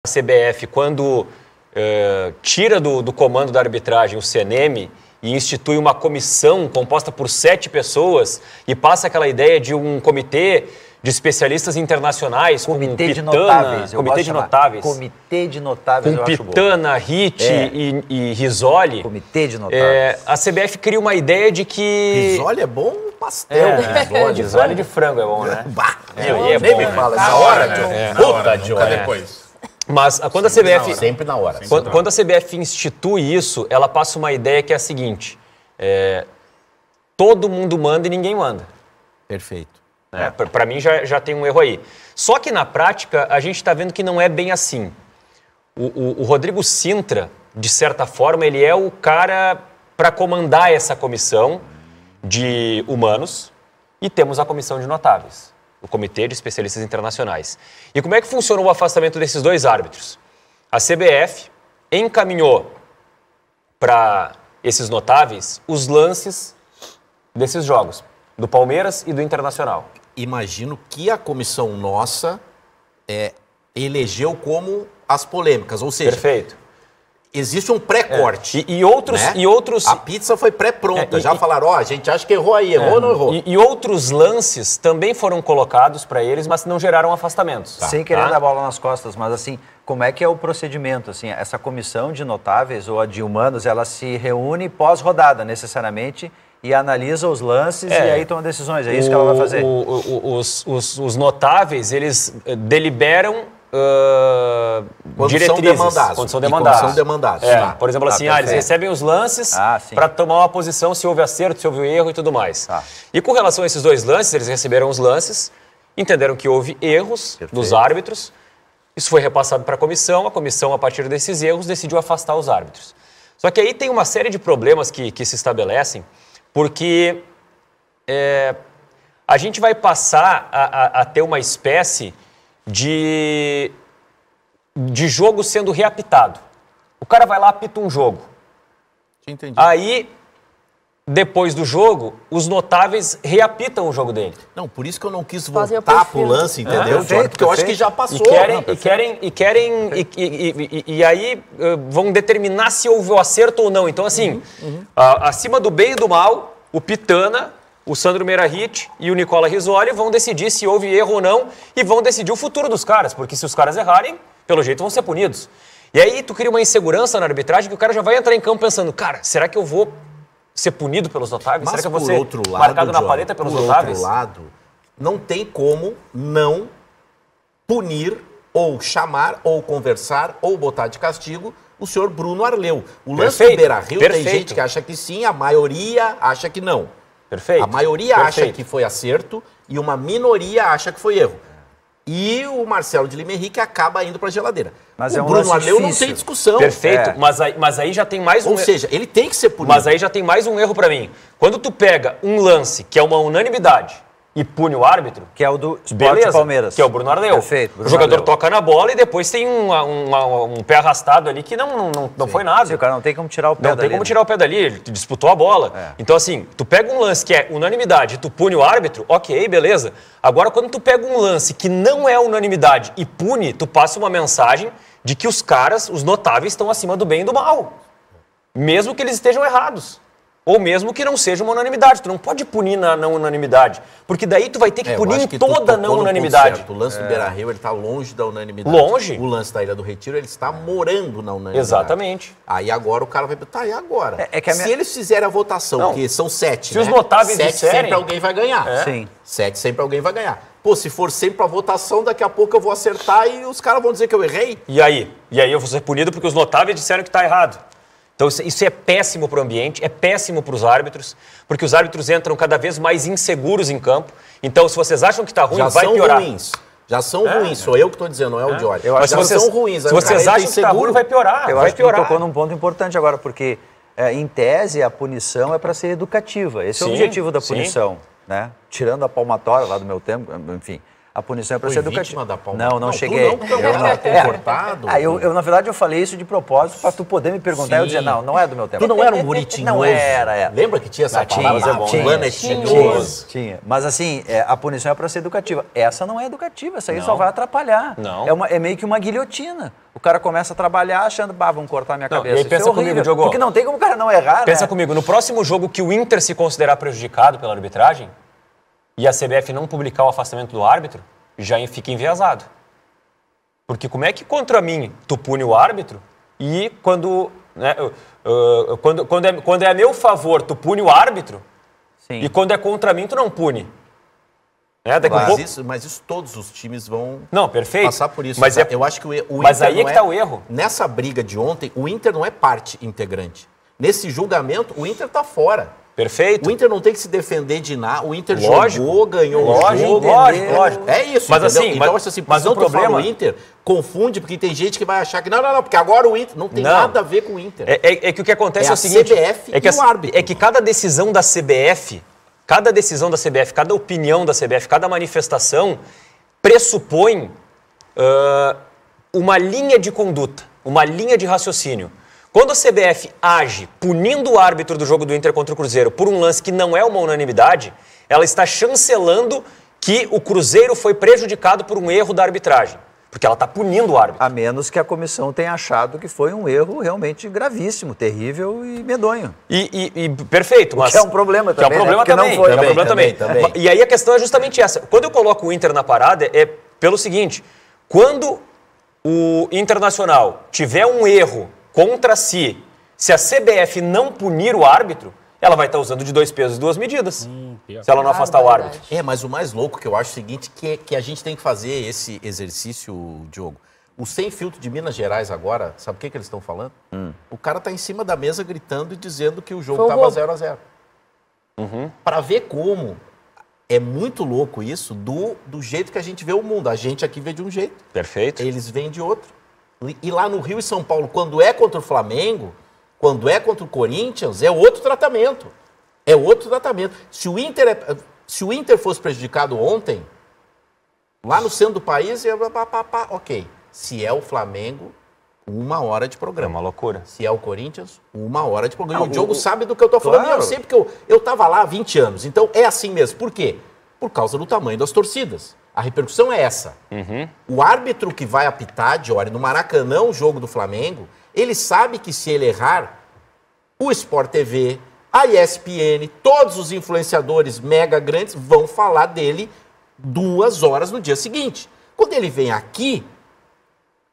A CBF, quando tira do comando da arbitragem o CNM e institui uma comissão composta por 7 pessoas e passa aquela ideia de um comitê de especialistas internacionais, comitê com de notáveis, comitê de notáveis. Comitê de notáveis, com Pitana, Ritt e Risoli. Comitê de notáveis. A CBF cria uma ideia de que... Risoli é bom pastel. Risoli de frango é bom, né? Nem me fala. Na hora, John. Puta, John. Depois. Mas quando a CBF... Sempre na hora. Quando a CBF institui isso, ela passa uma ideia que é a seguinte. Todo mundo manda e ninguém manda. Perfeito. Para mim já tem um erro aí. Só que na prática a gente está vendo que não é bem assim. O Rodrigo Sintra, de certa forma, ele é o cara para comandar essa comissão de humanos e temos a comissão de notáveis, o Comitê de Especialistas Internacionais. E como é que funciona o afastamento desses dois árbitros? A CBF encaminhou para esses notáveis os lances desses jogos, do Palmeiras e do Internacional. Imagino que a comissão nossa elegeu como as polêmicas, ou seja... Perfeito. Existe um pré-corte. E outros... A pizza foi pré-pronta. Já falaram, a gente acha que errou aí, errou ou não errou? E outros lances também foram colocados para eles, mas não geraram afastamentos. Sem querer dar bola nas costas, mas assim, como é que é o procedimento? Assim, essa comissão de notáveis ou a de humanos, ela se reúne pós-rodada, necessariamente, e analisa os lances e aí toma decisões. É isso que ela vai fazer. Os notáveis, eles deliberam diretrizes. Quando são demandados. São demandados. Por exemplo, assim, eles recebem os lances para tomar uma posição se houve acerto, se houve erro e tudo mais. E com relação a esses dois lances, eles receberam os lances, entenderam que houve erros dos árbitros, isso foi repassado para a comissão, a partir desses erros, decidiu afastar os árbitros. Só que aí tem uma série de problemas que se estabelecem, porque a gente vai passar a ter uma espécie de jogo sendo reapitado. O cara vai lá, apita um jogo. Entendi. Aí, depois do jogo, os notáveis reapitam o jogo dele. Não, por isso que eu não quis voltar pro lance, entendeu? Porque eu acho que já passou. E aí vão determinar se houve o acerto ou não. Então, assim, acima do bem e do mal, o Pitana, o Sandro Meirahit e o Nicola Risoli vão decidir se houve erro ou não e vão decidir o futuro dos caras, porque se os caras errarem, pelo jeito vão ser punidos. E aí tu cria uma insegurança na arbitragem que o cara já vai entrar em campo pensando, cara, será que eu vou ser punido pelos notáveis? Mas será que eu vou ser lado, marcado na paleta pelos notáveis? Por outro lado, não tem como não punir ou chamar ou conversar ou botar de castigo o senhor Bruno Arleu. O lance do Beira-Rio tem gente que acha que sim, a maioria acha que não. Perfeito. A maioria acha que foi acerto e uma minoria acha que foi erro. E o Marcelo de Lima Henrique acaba indo para a geladeira. Mas o Bruno Arleu não tem discussão. Perfeito, mas aí já tem mais um... Ou seja, ele tem que ser punido. Mas aí já tem mais um erro para mim. Quando tu pega um lance que é uma unanimidade e pune o árbitro... Que é o do Sport Palmeiras. Que é o Bruno Arleu. Perfeito. O jogador toca na bola e depois tem um pé arrastado ali que não foi nada. Sim, o cara não tem como tirar o pé dali. Não tem como tirar o pé dali, ele disputou a bola. Então, assim, tu pega um lance que é unanimidade e tu pune o árbitro, ok, beleza. Agora, quando tu pega um lance que não é unanimidade e pune, tu passa uma mensagem de que os caras, os notáveis, estão acima do bem e do mal. Mesmo que eles estejam errados. Ou mesmo que não seja uma unanimidade. Tu não pode punir na não unanimidade. Porque daí tu vai ter que punir em toda não unanimidade. O lance do Beira-Rio, ele está longe da unanimidade. Longe. O lance da Ilha do Retiro, ele está morando na unanimidade. Exatamente. Aí agora o cara vai... Tá, e agora? Se eles fizerem a votação, que são 7, se os notáveis 7 disserem... sempre alguém vai ganhar. Sim. 7 sempre alguém vai ganhar. Pô, se for sempre a votação, daqui a pouco eu vou acertar e os caras vão dizer que eu errei. E aí? E aí eu vou ser punido porque os notáveis disseram que está errado. Então isso é péssimo para o ambiente, é péssimo para os árbitros, porque os árbitros entram cada vez mais inseguros em campo. Então, se vocês acham que está ruim, vai piorar. Já são ruins, sou eu que estou dizendo, não é o Diori. Já são ruins. Se vocês acham que está ruim, vai piorar. Eu acho que tu tocou num ponto importante agora, porque em tese a punição é para ser educativa. Esse é o objetivo da punição, né? Tirando a palmatória lá do meu tempo, enfim. A punição é para ser educativa. Não cheguei. Eu não, cortado. Na verdade, eu falei isso de propósito para tu poder me perguntar. Sim. Eu dizer, não é do meu tempo. Tu não era um guri tinhoso? Não era. Lembra que tinha essa palavra? Tinha. Mas assim, a punição é para ser educativa. Essa não é educativa, essa aí só vai atrapalhar. Não. É meio que uma guilhotina. O cara começa a trabalhar achando, vamos cortar minha cabeça. E aí pensa comigo, Diogo. Porque não tem como o cara não errar, Pensa comigo, no próximo jogo que o Inter se considerar prejudicado pela arbitragem e a CBF não publicar o afastamento do árbitro, já fica enviesado. Porque como é que contra mim tu pune o árbitro e quando é a meu favor tu pune o árbitro. Sim. E quando é contra mim tu não pune? Mas isso todos os times vão perfeito. Passar por isso. Mas eu acho que o Inter mas aí é que está o erro. Nessa briga de ontem, o Inter não é parte integrante. Nesse julgamento, o Inter está fora. Perfeito. O Inter não tem que se defender de nada. O Inter jogou, ganhou o jogo. Lógico. É isso, mas assim, então, mas o problema... o Inter, confunde, porque tem gente que vai achar que não, porque agora o Inter... Não tem nada a ver com o Inter. É que o que acontece é o seguinte... CBF e o árbitro. É que cada decisão da CBF, cada opinião da CBF, cada manifestação pressupõe uma linha de conduta, uma linha de raciocínio. Quando a CBF age punindo o árbitro do jogo do Inter contra o Cruzeiro por um lance que não é uma unanimidade, ela está chancelando que o Cruzeiro foi prejudicado por um erro da arbitragem. Porque ela está punindo o árbitro. A menos que a comissão tenha achado que foi um erro realmente gravíssimo, terrível e medonho. Perfeito. Mas que é um problema também. Que é um problema também. Também. E aí a questão é justamente essa. Quando eu coloco o Inter na parada, é pelo seguinte. Quando o Internacional tiver um erro contra si, se a CBF não punir o árbitro, ela vai estar usando de 2 pesos e 2 medidas. Se ela não afastar o árbitro. Mas o mais louco que eu acho é o seguinte, que a gente tem que fazer esse exercício, Diogo. O Sem Filtro de Minas Gerais agora, sabe o que eles estão falando? O cara está em cima da mesa gritando e dizendo que o jogo estava 0-0. Para ver como é muito louco isso do jeito que a gente vê o mundo. A gente aqui vê de um jeito. Perfeito. Eles veem de outro. E lá no Rio e São Paulo, quando é contra o Flamengo, quando é contra o Corinthians, é outro tratamento. É outro tratamento. Se o Inter fosse prejudicado ontem, lá no centro do país, ok. Se é o Flamengo, 1 hora de programa. É uma loucura. Se é o Corinthians, 1 hora de programa. O Diogo sabe do que eu estou falando. Claro. Eu sei porque eu estava lá há 20 anos. Então é assim mesmo. Por quê? Por causa do tamanho das torcidas. A repercussão é essa. O árbitro que vai apitar, Diori, no Maracanã, o jogo do Flamengo, ele sabe que se ele errar, o Sport TV, a ESPN, todos os influenciadores mega grandes vão falar dele 2 horas no dia seguinte. Quando ele vem aqui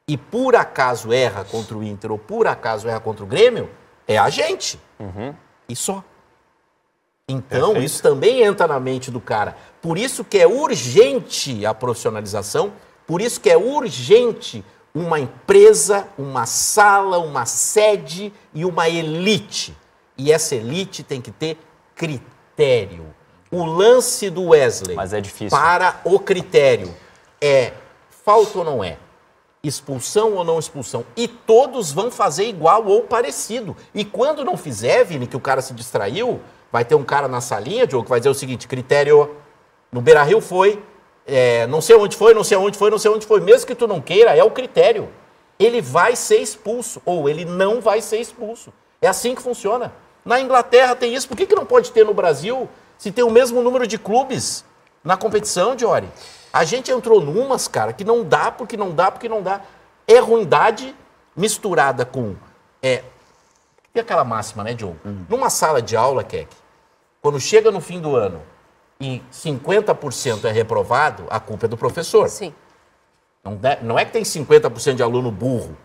e por acaso erra contra o Inter ou por acaso erra contra o Grêmio, é a gente. E só. Então, perfeito. Isso também entra na mente do cara. Por isso que é urgente a profissionalização, por isso que é urgente uma empresa, uma sala, uma sede e uma elite. E essa elite tem que ter critério. O lance do Wesley, mas é difícil, para o critério é falta ou não é? Expulsão ou não expulsão? E todos vão fazer igual ou parecido. E quando não fizer, Vini, que o cara se distraiu, vai ter um cara na salinha, Diogo, que vai dizer o seguinte, critério, no Beira-Rio foi, não sei onde foi, mesmo que tu não queira, é o critério. Ele vai ser expulso, ou ele não vai ser expulso. É assim que funciona. Na Inglaterra tem isso, por que não pode ter no Brasil, se tem o mesmo número de clubes na competição, Diori? A gente entrou numas, cara, que não dá, porque não dá. É ruindade misturada com... Tem aquela máxima, né, Diogo? Numa sala de aula, Keck, quando chega no fim do ano e 50% é reprovado, a culpa é do professor. Sim. Não é que tem 50% de aluno burro.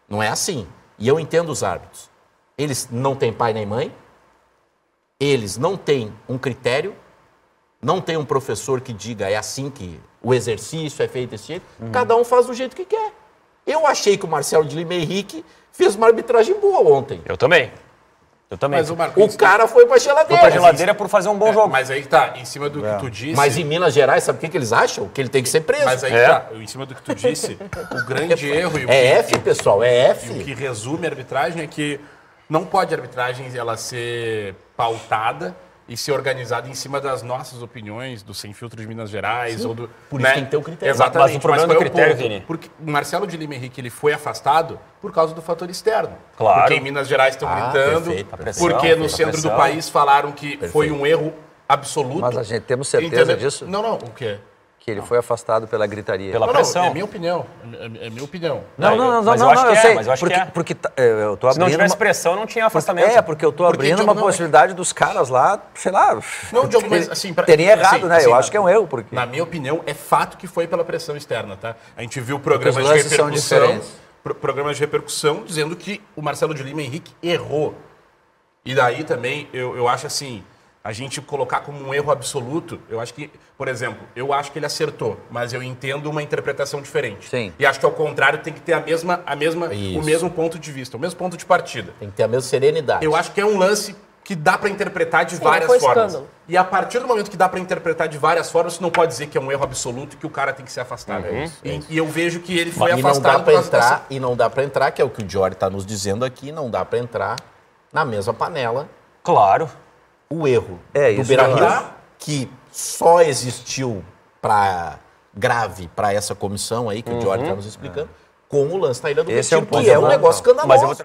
Não é assim. E eu entendo os árbitros. Eles não têm pai nem mãe, eles não têm um critério, não tem um professor que diga é assim que o exercício é feito desse jeito. Cada um faz do jeito que quer. Eu achei que o Marcelo de Lima Henrique fez uma arbitragem boa ontem. Eu também. Mas o cara foi pra geladeira. Foi pra geladeira por fazer um bom jogo. Mas aí que tá, em cima do que tu disse... Mas em Minas Gerais, sabe o que eles acham? Que ele tem que ser preso. Mas aí que tá, em cima do que tu disse, o grande erro... Pessoal, é F. E o que resume a arbitragem é que não pode a arbitragem ela ser pautada e ser organizado em cima das nossas opiniões, do Sem Filtro de Minas Gerais. Sim, ou do, por isso tem que ter o critério. Exatamente. Mas o problema do critério, Vini. Porque o Marcelo de Lima Henrique ele foi afastado por causa do fator externo. Claro. Porque em Minas Gerais estão gritando, perfeito. porque no centro do país falaram que foi um erro absoluto. Mas a gente temos certeza disso? Não, o quê? Que ele foi afastado pela gritaria. Pela pressão. Não, é minha opinião. É minha opinião. Não, mas eu acho que sei. Mas eu acho porque eu tô abrindo. Se não tivesse pressão, não tinha afastamento. Porque eu tô abrindo uma possibilidade dos caras lá, sei lá. Não, Diogo, mas assim... Teria errado, né? Eu acho que é um erro. Porque... Na minha opinião, é fato que foi pela pressão externa, tá? A gente viu programas de repercussão... Programas de repercussão dizendo que o Marcelo de Lima Henrique errou. E daí também, eu acho assim... A gente colocar como um erro absoluto, eu acho que, por exemplo, eu acho que ele acertou, mas eu entendo uma interpretação diferente. Sim. E acho que ao contrário tem que ter o mesmo ponto de vista, o mesmo ponto de partida. Tem que ter a mesma serenidade. Eu acho que é um lance que dá para interpretar de várias formas. Escândalo. E a partir do momento que dá para interpretar de várias formas, você não pode dizer que é um erro absoluto e que o cara tem que ser afastado. E eu vejo que ele foi afastado. E não dá para entrar, que é o que o Diori está nos dizendo aqui, não dá para entrar na mesma panela. Claro. O erro do Beira-Rio, que só existiu grave para essa comissão aí, que o Diori está nos explicando, com o lance da Ilha do Retiro, que é um negócio escandaloso.